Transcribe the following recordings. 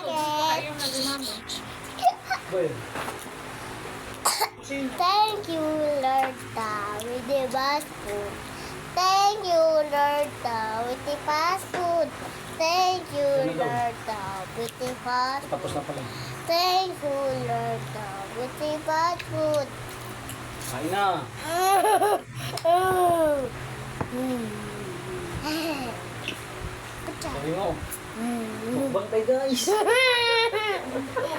nuggets. Well, Thank you, Lord, with the fast food. Thank you, Lord, with the fast food. Thank you, Lord, with the fast tapos food. na pala. Thank you, Lord, with the fast food. Kain na. Sabi mo. Mukbang tayo guys.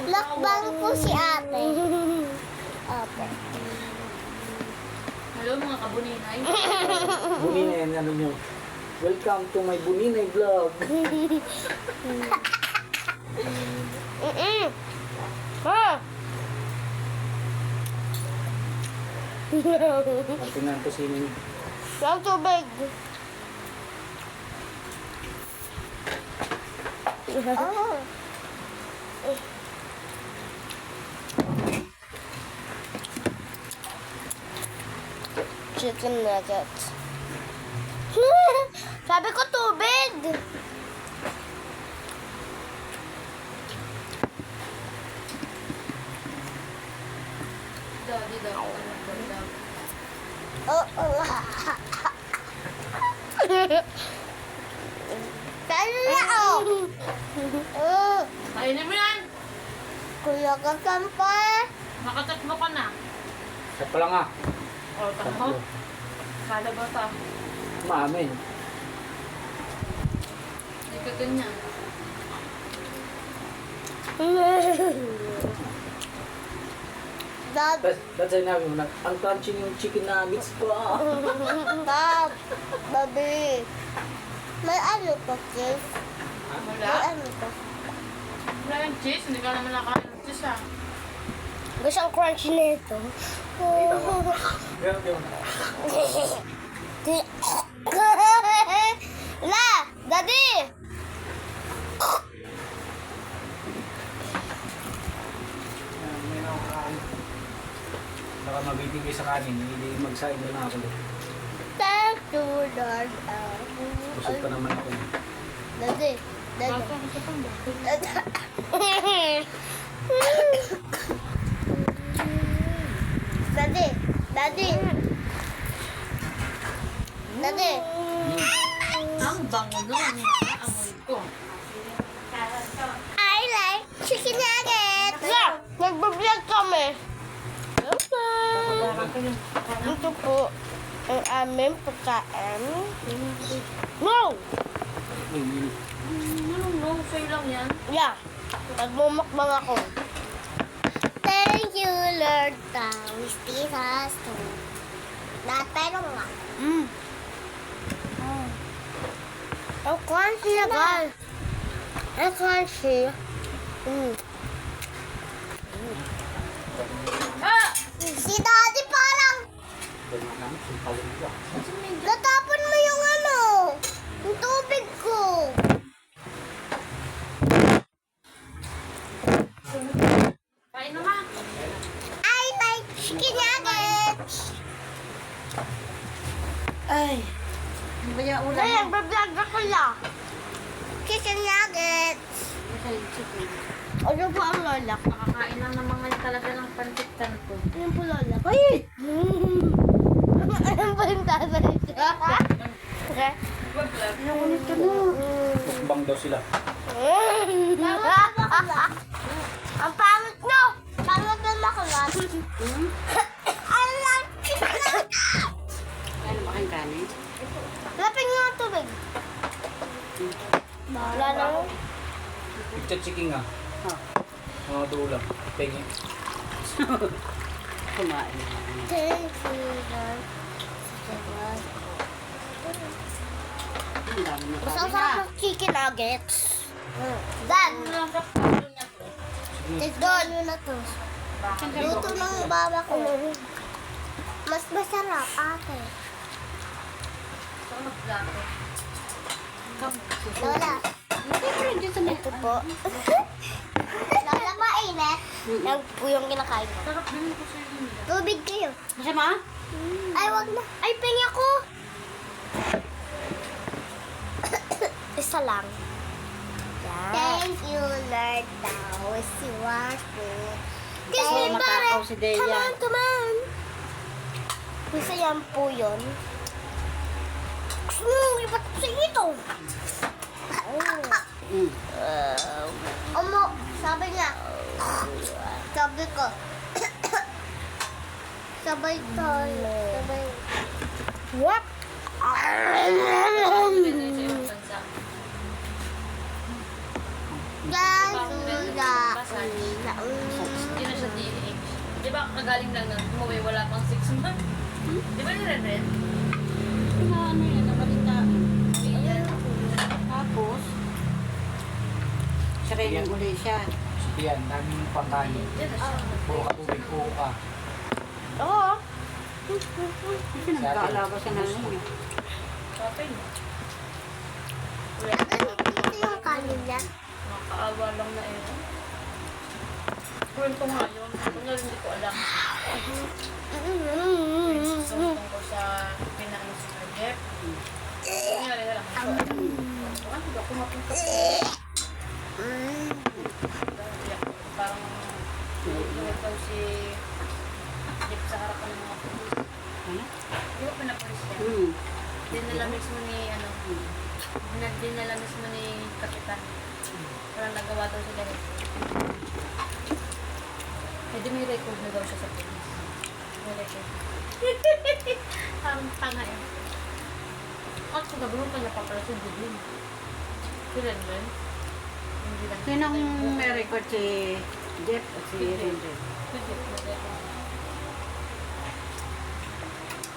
Lakbang po si ate. Opo. Hello mga kabuninay. Buninay, ano nyo. Welcome to my Buninay vlog. Tingnan ko sinin. Ang tubig. Oh. Chicken nuggets. Sabi ko tubig. Daddy daw. Oh, oh. Kaya na ako. Oh. Kainin mo yan. Kuya Kasampay. Nakatatlo ka na. Sa pala nga. O, tamo. Kada ba ta? Maamin. Hindi ka ganyan. Dad. That's sinabi mo na, ang crunchy yung chicken nuggets pa. Dad. Baby. May ano to, Chris? May Wala? ano to? Wala yung cheese. Hindi ka naman nakain ng cheese ah. Gusto ang crunchy nito. Ganyan. La! Daddy! May nakakain. Baka mabibigay sa kanin, hindi magsain na ako. Thank you, Lord. Busog pa naman ako. Daddy. Daddy. Basta ko sa pang Daddy. Daddy. Daddy. Ang bango doon. Amoy ko. I like chicken nuggets. Yeah, nagbablog kami. Ito po ang aming pagkain. No! No, fail lang yan. Yeah, nagmumukbang ako. Thank you, Lord. With Jesus. Pero nga. Ang crunchy na guys. Ang crunchy. Ah! Si Daddy parang natapon mo yung ano, yung tubig ko. Kain naman. I like chicken nuggets. Ay. Baya ulam. Ay, nagbablog ako lang. Chicken nuggets. Ano po ang lola? Nakakain lang ng mga talaga ng pantikan ko. Ano po lola? Ay! Ano ba yung tatay siya? Okay. Mukbang daw sila. Ang pangit no! Pangit na makulat. I like chicken nuggets. Ano ba kang kanin? Lapin nga ang tubig. Wala na mo. Picture chicken nga. Mga tulang. Pengi. Kumain. Thank you, Lord. Mas ang sarap ng chicken nuggets. Dad, doon yun na to. Luto ng baba ko. Mas masarap, ate. Lola. Ito po. Lola, mainit. Yan po yung kinakain ko. Sarap din ko sa inyo. Tubig kayo. Masama? Ay, wag na. Ay, pengi ako. Isa lang. Yan. Thank you, Lord, daw si Waspo. So, matakaw si Deya. Come on. Gusto yan po yun. Iba't ko sa ito. Mm. Sabi niya. Sabi ko. Sabay tayo. Sabay. What? Pwede sa ibang bansa. Hindi na siya DH. Di ba kagaling lang nun, umuwi wala pang 6 months? Di ba nire-rent? Ano yan, nabalitaan. Ayan. Tapos, training uli siya. Yan, daming pangkain. Diyan na siya. Puro ka tubig, puro ka. Oo. Kasi nagkaalaga sa nanay niya. Kapin. Ito yung kanin niya. Nakakaawa lang na eh. Kwento nga yun. Kunyari hindi ko alam. So, tungkol sa pinaano si Jeff. Kunyari na lang. Hindi ako mapunta po. Parang nagawin daw si Jeff sa harapan ng mga pulis. Ano? Di ba pinapulis niya? Dinala mismo ni dinala mismo ni Kapitan. Parang nagawa daw sila eh. Eh di may record na daw siya sa police. May record. Parang tanga eh. At kung gagawin pa niya pa pala sa Judin. Sila naman. Hindi lang. Sinong may record si Jeff at si Renren?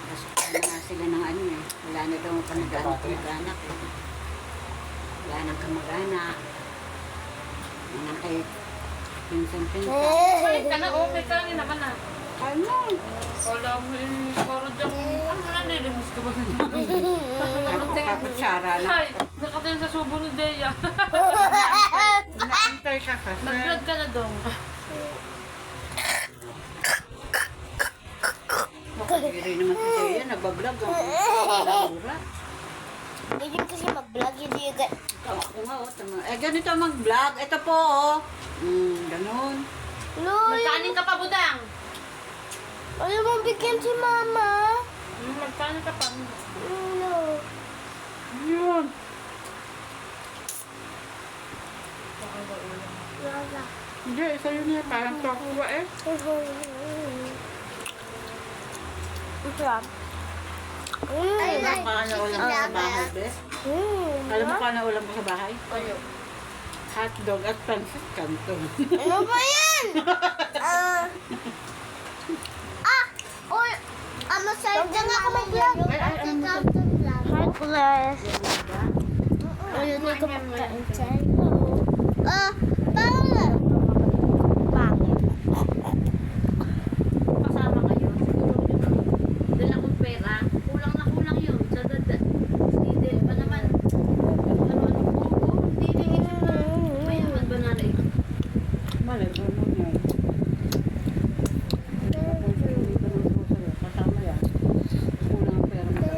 Kasi na sila ng ano eh. Wala na daw kamag-anak eh. Wala nang kamag-anak. Wala kay pinsan-pinsan. Ay, ka na. Okay ka na naman ah. Ano? Wala mo yung parang dyan. Ano na nilimus ka ba? Nakakutsara na. Ay, nakatin sa subo ni Deya. Naantay ka kasi. Nag-vlog ka na dong. Makagiri naman si Deya. Nagbablog ako. Nalura. Hindi kasi mag-vlog. Hindi yung Ako nga oh. Tama. Eh ganito mag-vlog. Ito po oh. Ganun. Magkanin ka pa, Budang. Ayaw mo bigyan si Mama. Magkanin ka pa. No. Yun. Wala. Hindi, isa yun eh. Parang tokuwa eh. Sarap. Alam mo kung ano ulam mo sa bahay, Bes? Alam mo kung ano ulam mo sa bahay? Kayo. Hotdog at pancit canton. Ano ba yan? Oy, masaya dyan ako mag-vlog. Heartless. Ayun, hindi ko makain dyan. Pangit. Pangit. Kasama kayo. Dala akong pera. Kulang na kulang yun. Sa dada. Hindi pa naman. Hindi din. Mayaman ba na rin? Malay, ganun yan. Kasama yan. Kulang ang pera mo.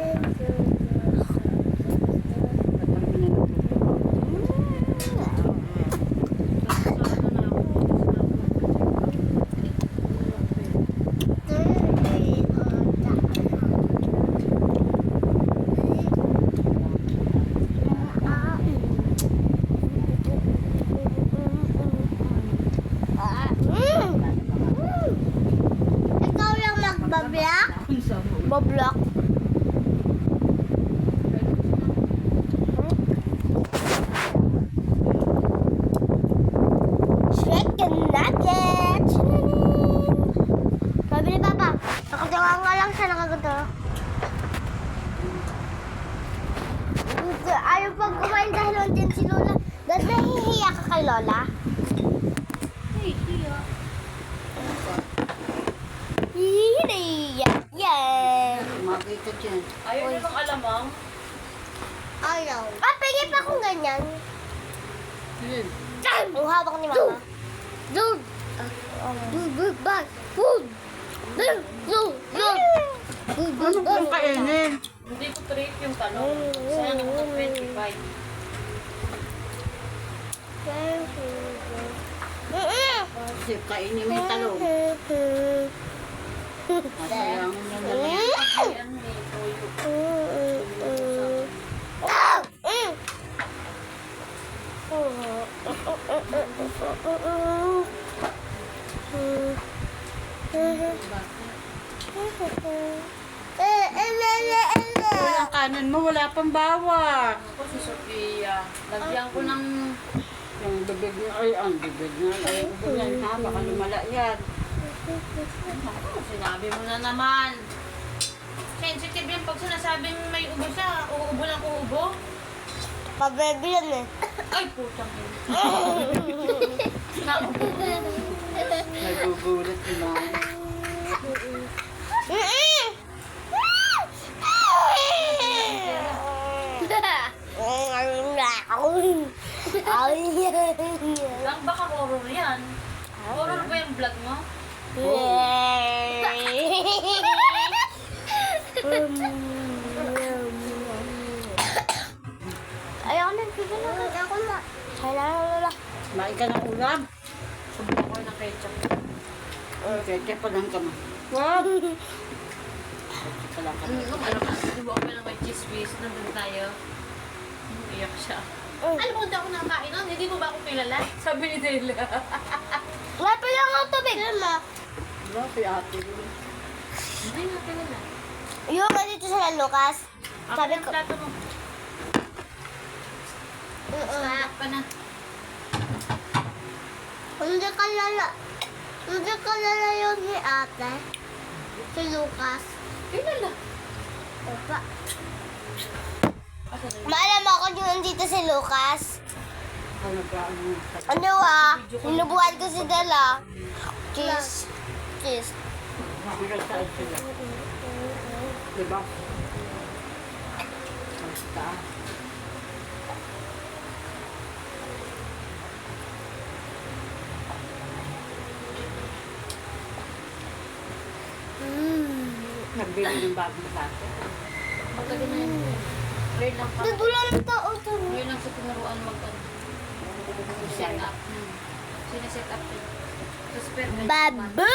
Ikaw lang magbablock? Bablock? Chicken nuggets! Sabi ni Papa, nakagawa nga lang siya nakaguto. Ayaw pag kumain dahil din si Lola. Dahil nahihiya ka kay Lola? Hihiya. Yan. Makita dyan. Ayaw na bang alamang? Ayaw. Pingin pa kung ganyan. Yun. Ang hawak ni Mama. Dude! Dude, bag! Food! Dude! Dude! Dude! Ano kung kainin? Hindi ko trip yung tanong. Sayang ako ng 25. Thank you. Kasi kainin mo yung talong. Masayang mo na lang yan. Ayan, may toyo. Walang kanin mo, wala pang bawang. Ako si Sophia. Lagyan ko ng... Yung bibig niya, ay, ang bibig niya. Ay, ubod yan ha, baka lumala yan. Ako, sinabi mo na naman. Sensitive yan pag sinasabing may ubo siya. Uubo ng uubo. Pabebe yan eh. Ay, putang ina. Nagugulat naman. Lang baka horror yan. Horror ba yung vlog mo? Ayoko na, bigyan na ako na. Kailangan. Kumain ka ng ulam. Subukan ko ng ketchup. Kaya pa lang ka mo. Wow! Kaya pa lang ka mo. Subukan ko ng may cheese whiz. Nandun tayo. Iyak siya. Alam mo, hindi ako nakakain nun. Hindi mo ba ako kilala? Sabi ni Dela. Wala pa lang ang tubig. Wala, si ate. Hindi na kilala. Yung ba dito sa Lucas? Sabi Sabi ng ko, plato mo. Stop ka na. hindi ka lala yung ni ate. Si Lucas. Kilala. Opa. Asa na yun? Maalam ako yung nandito si Lucas. Ano ba? Ano Hinubuhan ko si Dela. Cheese. Cheese. Hanggang saan sila? Diba? Basta. Nagbili ng bagong sato. Matagal na yun. Ngayon lang pa. Wala ng tao to. Ngayon lang sa tinuruan mag-ano. Set up. Sineset up yun. Tapos pero Babu!